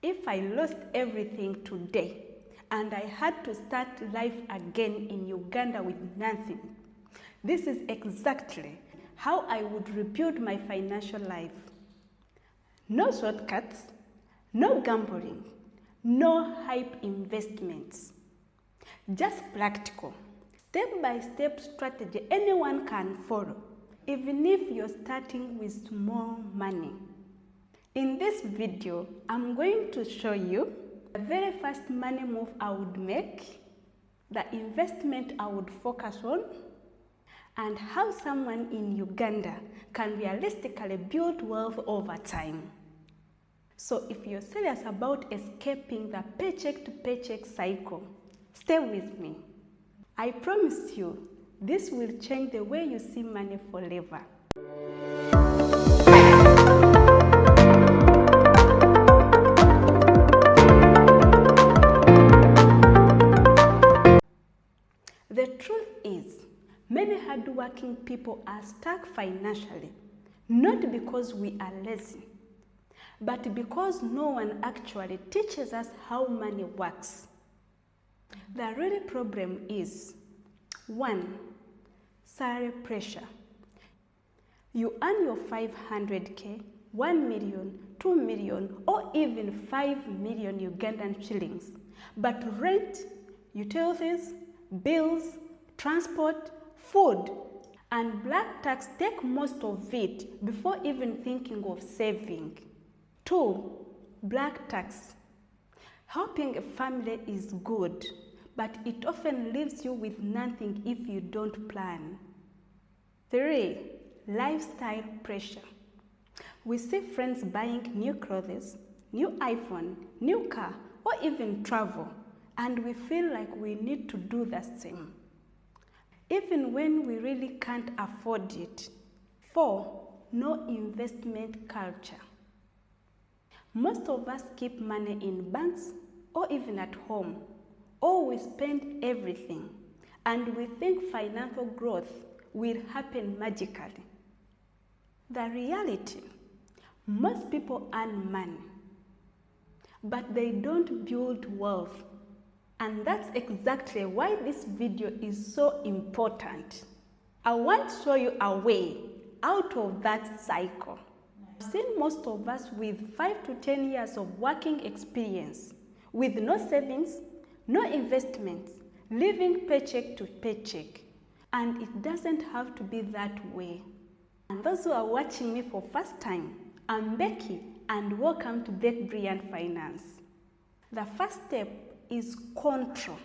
If I lost everything today and I had to start life again in Uganda with nothing, this is exactly how I would rebuild my financial life. No shortcuts, no gambling, no hype investments. Just practical, step-by-step strategy anyone can follow, even if you're starting with small money. In this video, I'm going to show you the very first money move I would make, the investment I would focus on, and how someone in Uganda can realistically build wealth over time. So if you're serious about escaping the paycheck to paycheck cycle, stay with me. I promise you, this will change the way you see money forever. The truth is, many hardworking people are stuck financially, not because we are lazy, but because no one actually teaches us how money works. The real problem is, 1. Salary pressure. You earn your 500k, 1 million, 2 million, or even 5 million Ugandan shillings, but rent, utilities, bills, transport, food, and black tax take most of it before even thinking of saving. 2. Black tax. Helping a family is good, but it often leaves you with nothing if you don't plan. 3. Lifestyle pressure. We see friends buying new clothes, new iPhone, new car, or even travel, and we feel like we need to do the same, even when we really can't afford it. 4. No investment culture. Most of us keep money in banks or even at home, or we spend everything, and we think financial growth will happen magically. The reality, most people earn money, but they don't build wealth. And that's exactly why this video is so important. I want to show you a way out of that cycle. I've seen most of us with 5 to 10 years of working experience, with no savings, no investments, living paycheck to paycheck. And it doesn't have to be that way. And those who are watching me for first time, I'm Becky, and welcome to Beck Brilliant Finance. The first step is control.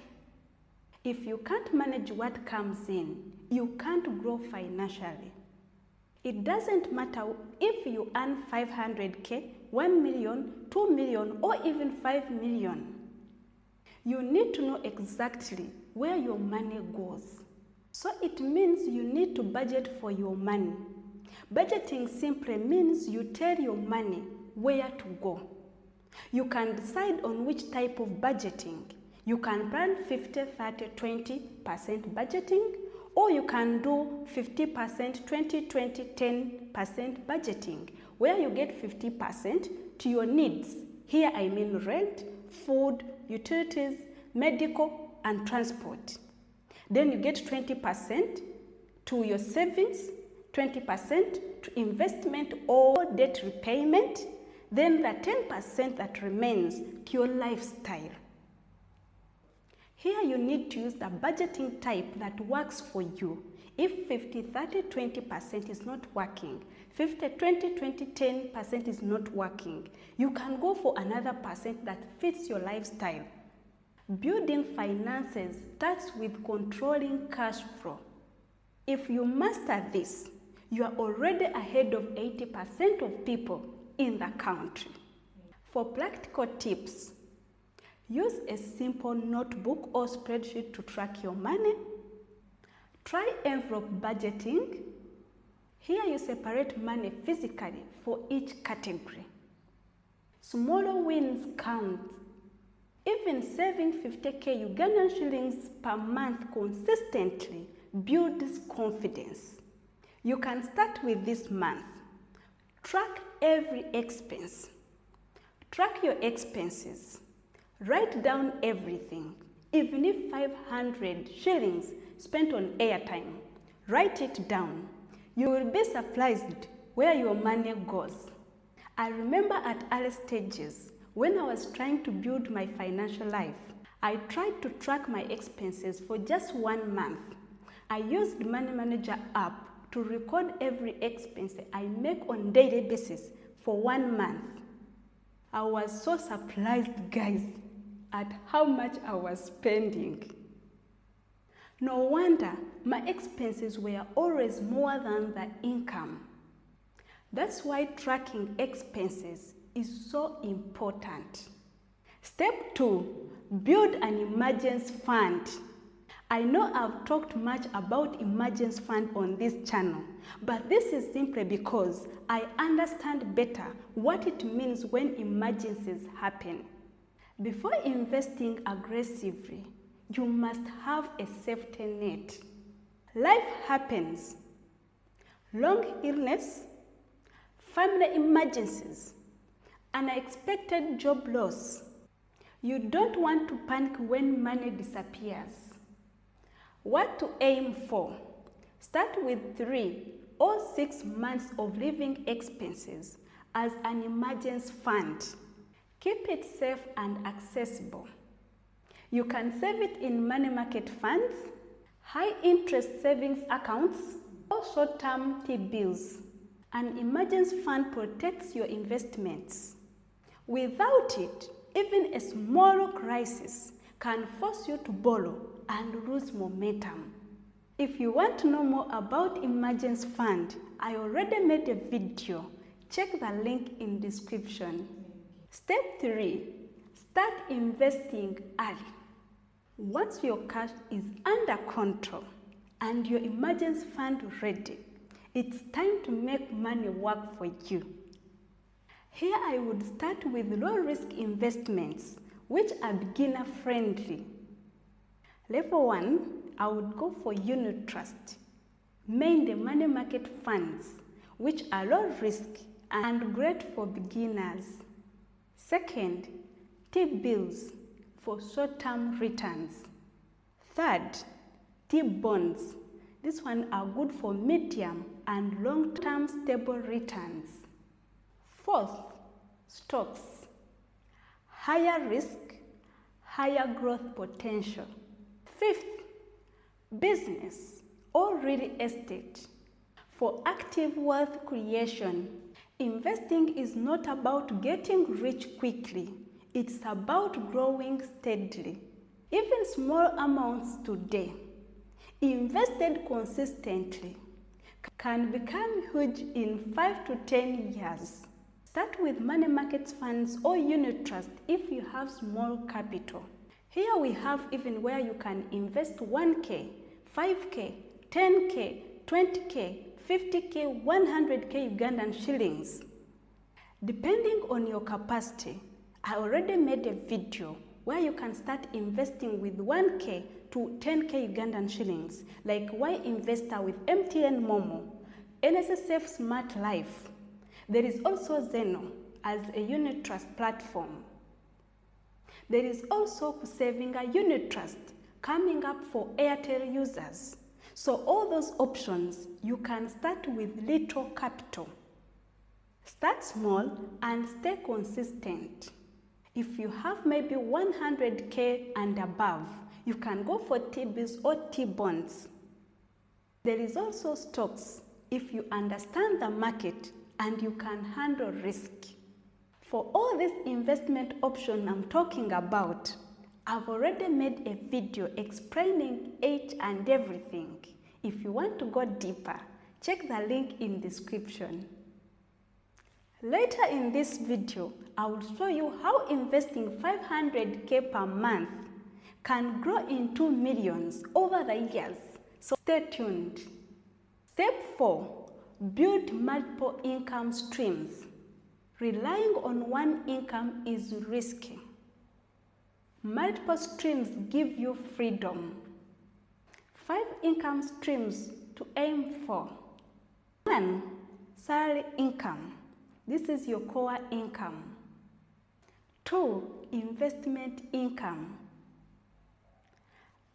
If you can't manage what comes in, you can't grow financially. It doesn't matter if you earn 500k, 1 million, 2 million, or even 5 million. You need to know exactly where your money goes. So it means you need to budget for your money. Budgeting simply means you tell your money where to go. You can decide on which type of budgeting. You can plan 50, 30, 20% budgeting, or you can do 50%, 20, 20, 10% budgeting, where you get 50% to your needs. Here I mean rent, food, utilities, medical, and transport. Then you get 20% to your savings, 20% to investment or debt repayment, then the 10% that remains to your lifestyle. Here you need to use the budgeting type that works for you. If 50, 30, 20% is not working, 50, 20, 20, 10% is not working, you can go for another percent that fits your lifestyle. Building finances starts with controlling cash flow. If you master this, you are already ahead of 80% of people in the country. For practical tips, use a simple notebook or spreadsheet to track your money. Try envelope budgeting. Here you separate money physically for each category. Smaller wins count. Even saving 50k Ugandan shillings per month consistently builds confidence. You can start with this month. Track every expense. Track your expenses. Write down everything. Even if 500 shillings spent on airtime, write it down. You will be surprised where your money goes. I remember at early stages, when I was trying to build my financial life, I tried to track my expenses for just 1 month. I used the Money Manager app to record every expense I make on daily basis for 1 month. I was so surprised, guys, at how much I was spending. No wonder my expenses were always more than the income. That's why tracking expenses is so important. Step 2, build an emergency fund. I know I've talked much about emergency fund on this channel, but this is simply because I understand better what it means when emergencies happen. Before investing aggressively, you must have a safety net. Life happens. Long illness, family emergencies, unexpected job loss. You don't want to panic when money disappears. What to aim for? Start with 3 or 6 months of living expenses as an emergency fund. Keep it safe and accessible. You can save it in money market funds, high interest savings accounts, or short-term T-bills. An emergency fund protects your investments. Without it, even a small crisis can force you to borrow and lose momentum. If you want to know more about emergency fund, I already made a video. Check the link in description. Step 3, start investing early. Once your cash is under control and your emergency fund ready, it's time to make money work for you. Here I would start with low-risk investments, which are beginner-friendly. Level 1, I would go for unit trust, mainly money market funds, which are low-risk and great for beginners. Second, T-bills for short-term returns. Third, T-bonds. This one are good for medium and long-term stable returns. Fourth, stocks. Higher risk, higher growth potential. Fifth, business or real estate. For active wealth creation, investing is not about getting rich quickly. It's about growing steadily. Even small amounts today, invested consistently, can become huge in 5 to 10 years. Start with money market funds or unit trust if you have small capital. Here we have even where you can invest 1K, 5K, 10K, 20K, 50K, 100K Ugandan shillings. Depending on your capacity, I already made a video where you can start investing with 1K to 10K Ugandan shillings, like Y Investor with MTN Momo, NSSF Smart Life. There is also Zeno as a unit trust platform. There is also Saving a Unit Trust coming up for Airtel users. So all those options, you can start with little capital. Start small and stay consistent. If you have maybe 100K and above, you can go for T-bills or T-bonds. There is also stocks if you understand the market and you can handle risk. For all these investment options I'm talking about, I've already made a video explaining each and everything. If you want to go deeper, check the link in description. Later in this video, I will show you how investing 500K per month can grow into millions over the years. So stay tuned. Step 4, build multiple income streams. Relying on one income is risky. Multiple streams give you freedom. 5 income streams to aim for. 1, salary income. This is your core income. 2. Investment income.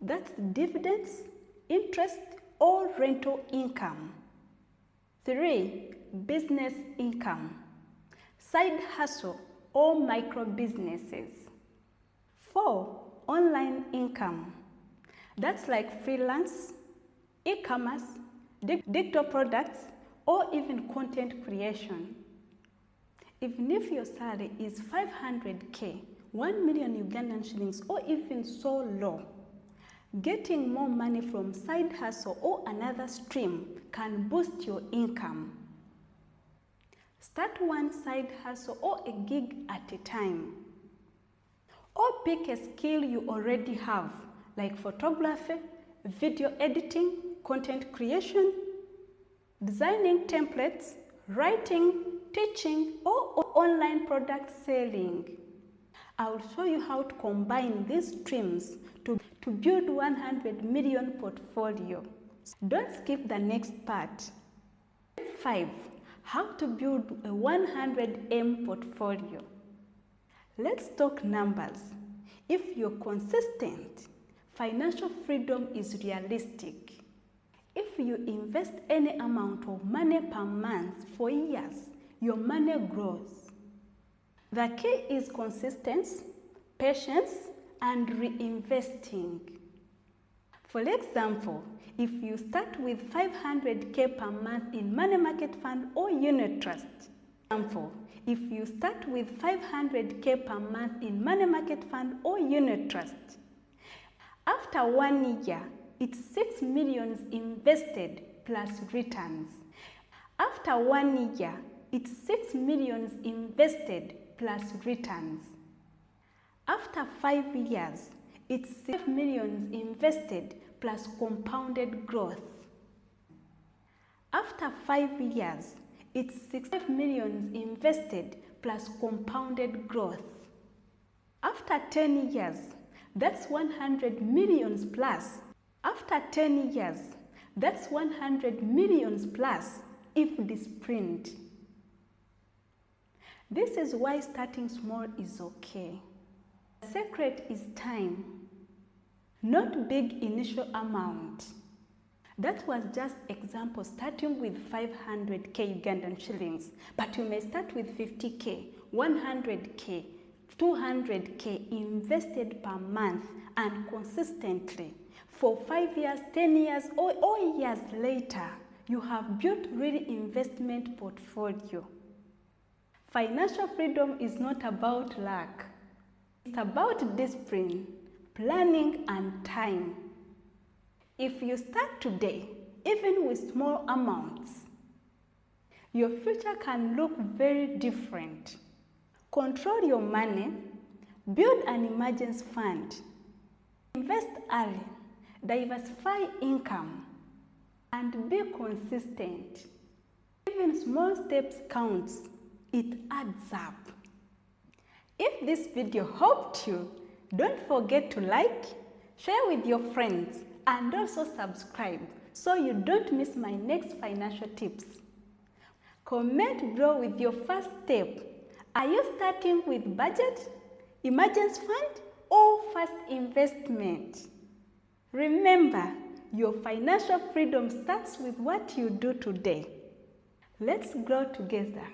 That's dividends, interest, or rental income. 3. Business income. Side hustle or micro businesses. 4. Online income. That's like freelance, e-commerce, digital products, or even content creation. Even if your salary is 500k, 1 million Ugandan shillings, or even so low, getting more money from side hustle or another stream can boost your income. Start one side hustle or a gig at a time. Or pick a skill you already have, like photography, video editing, content creation, designing templates, writing, teaching, or online product selling. I will show you how to combine these streams to build 100 million portfolio. Don't skip the next part. 5. How to build a 100M portfolio. Let's talk numbers. If you're consistent, financial freedom is realistic. If you invest any amount of money per month for years, your money grows. The key is consistency, patience, and reinvesting. For example, if you start with 500k per month in money market fund or unit trust, if you start with 500k per month in money market fund or unit trust, after 1 year, it's 6 million invested plus returns. After 1 year, it's 6 million invested plus returns. After 5 years, it's 6 million invested plus compounded growth. After 5 years, it's 6 million invested plus compounded growth. After 10 years, that's 100 million plus. After 10 years, that's 100 million plus if disciplined. This is why starting small is okay. The secret is time, not big initial amount. That was just example starting with 500k Ugandan shillings, but you may start with 50k, 100k, 200k invested per month and consistently. For 5 years, 10 years, or years later, you have built really investment portfolio. Financial freedom is not about luck. It's about discipline, planning, and time. If you start today, even with small amounts, your future can look very different. Control your money, build an emergency fund, invest early, diversify income, and be consistent. Even small steps counts. It adds up. If this video helped you, don't forget to like, share with your friends, and also subscribe so you don't miss my next financial tips. Comment below with your first step. Are you starting with budget, emergency fund, or first investment? Remember, your financial freedom starts with what you do today. Let's grow together.